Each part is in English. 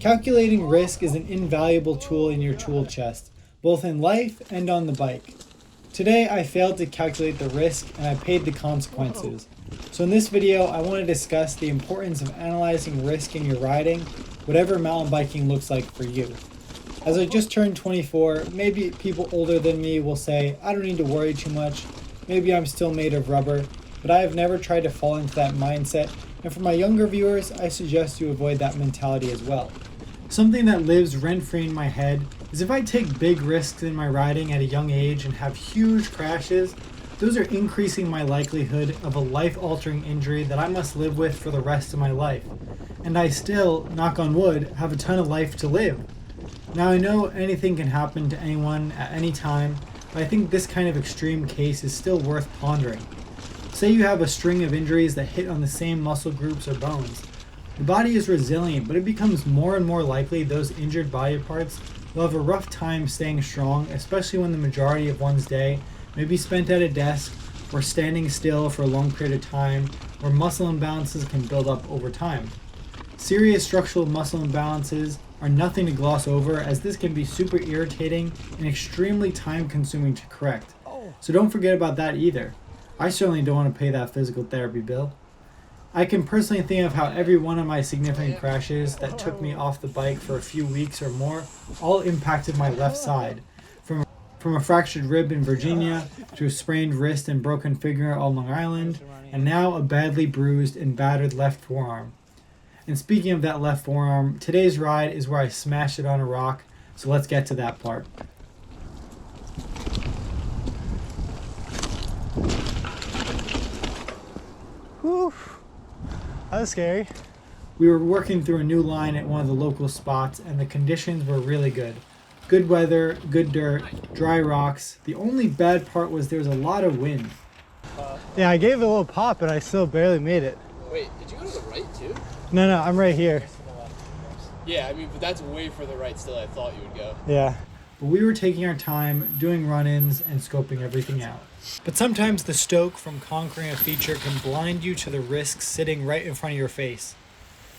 Calculating risk is an invaluable tool in your tool chest, both in life and on the bike. Today I failed to calculate the risk and I paid the consequences. So in this video I want to discuss the importance of analyzing risk in your riding, whatever mountain biking looks like for you. As I just turned 24, maybe people older than me will say, I don't need to worry too much, maybe I'm still made of rubber, but I have never tried to fall into that mindset, and for my younger viewers, I suggest you avoid that mentality as well. Something that lives rent-free in my head is if I take big risks in my riding at a young age and have huge crashes, those are increasing my likelihood of a life-altering injury that I must live with for the rest of my life. And I still, knock on wood, have a ton of life to live. Now I know anything can happen to anyone at any time, but I think this kind of extreme case is still worth pondering. Say you have a string of injuries that hit on the same muscle groups or bones. The body is resilient, but it becomes more and more likely those injured body parts will have a rough time staying strong, especially when the majority of one's day may be spent at a desk or standing still for a long period of time, where muscle imbalances can build up over time. Serious structural muscle imbalances are nothing to gloss over, as this can be super irritating and extremely time consuming to correct. So don't forget about that either. I certainly don't want to pay that physical therapy bill. I can personally think of how every one of my significant crashes that took me off the bike for a few weeks or more all impacted my left side. From a fractured rib in Virginia, to a sprained wrist and broken finger on Long Island, and now a badly bruised and battered left forearm. And speaking of that left forearm, today's ride is where I smashed it on a rock, so let's get to that part. Whew. That was scary. We were working through a new line at one of the local spots and the conditions were really good. Good weather, good dirt, dry rocks. The only bad part was there was a lot of wind. Yeah, I gave it a little pop and I still barely made it. Wait, did you go to the right too? No, I'm right here. Yeah, I mean, but that's way further right still I thought you would go. Yeah. But we were taking our time, doing run-ins and scoping everything out. But sometimes the stoke from conquering a feature can blind you to the risks sitting right in front of your face.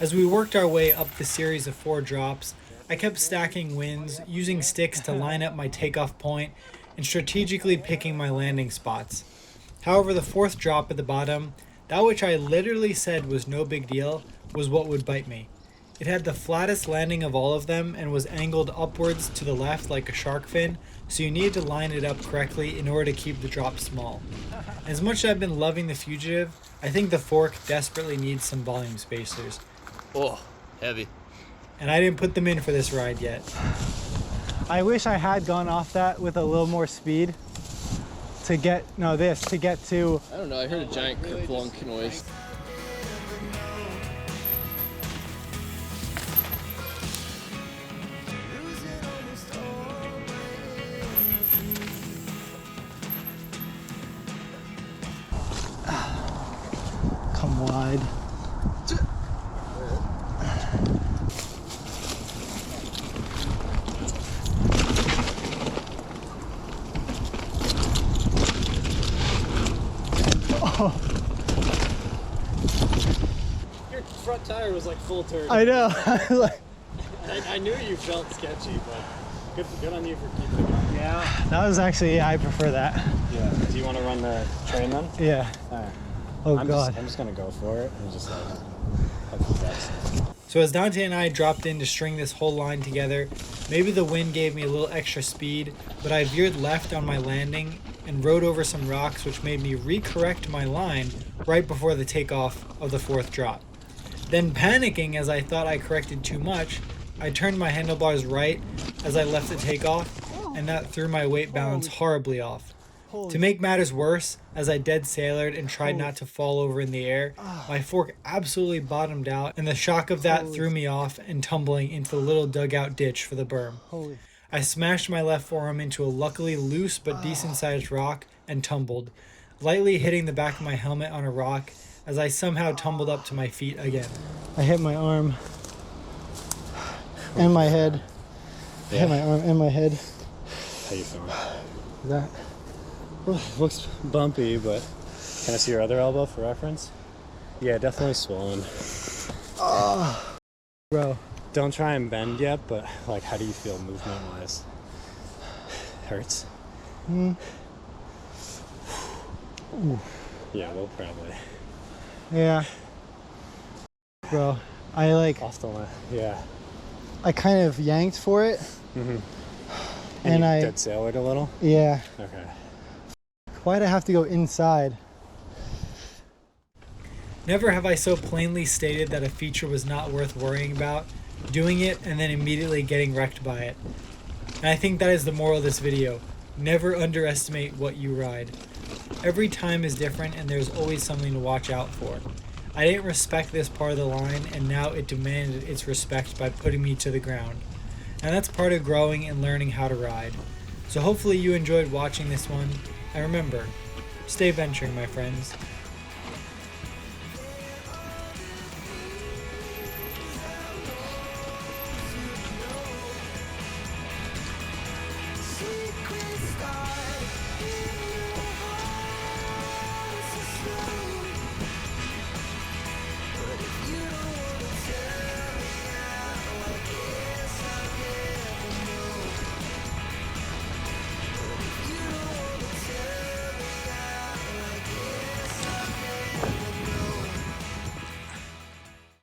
As we worked our way up the series of 4 drops, I kept stacking wins, using sticks to line up my takeoff point, and strategically picking my landing spots. However, the 4th drop at the bottom, that which I literally said was no big deal, was what would bite me. It had the flattest landing of all of them and was angled upwards to the left like a shark fin, so you needed to line it up correctly in order to keep the drop small. As much as I've been loving the Fugitive, I think the fork desperately needs some volume spacers. Oh, heavy. And I didn't put them in for this ride yet. I wish I had gone off that with a little more speed to get, to... I don't know, I heard a giant kerplunk noise. Come wide. Oh. Your front tire was like full turn. I know. I knew you felt sketchy, but good on you for keeping it. Yeah. That was actually, I prefer that. Yeah. Do you want to run the train then? Yeah. All right. Oh, I'm God. just going to go for it and just hope for the best. So as Dante and I dropped in to string this whole line together, maybe the wind gave me a little extra speed, but I veered left on my landing and rode over some rocks, which made me recorrect my line right before the takeoff of the 4th drop. Then panicking as I thought I corrected too much, I turned my handlebars right as I left the takeoff, and that threw my weight balance horribly off. To make matters worse, as I dead sailored and tried not to fall over in the air, my fork absolutely bottomed out, and the shock of that threw me off and tumbling into the little dugout ditch for the berm. I smashed my left forearm into a luckily loose but decent sized rock and tumbled, lightly hitting the back of my helmet on a rock as I somehow tumbled up to my feet again. I hit my arm and my head. I hit my arm and my head. How you feeling? That Looks bumpy, but can I see your other elbow for reference? Yeah, definitely swollen. Bro, Don't try and bend yet, but like, how do you feel movement-wise? Hurts? Ooh. Yeah, well, probably. Yeah. Bro, I like, Off the line. Yeah. I kind of yanked for it. Mm-hmm. And you I dead sailed a little? Yeah. Okay. Why'd I have to go inside? Never have I so plainly stated that a feature was not worth worrying about, doing it, and then immediately getting wrecked by it. And I think that is the moral of this video. Never underestimate what you ride. Every time is different and there's always something to watch out for. I didn't respect this part of the line and now it demanded its respect by putting me to the ground. And that's part of growing and learning how to ride. So hopefully you enjoyed watching this one. And remember, stay venturing, my friends. Secret sky.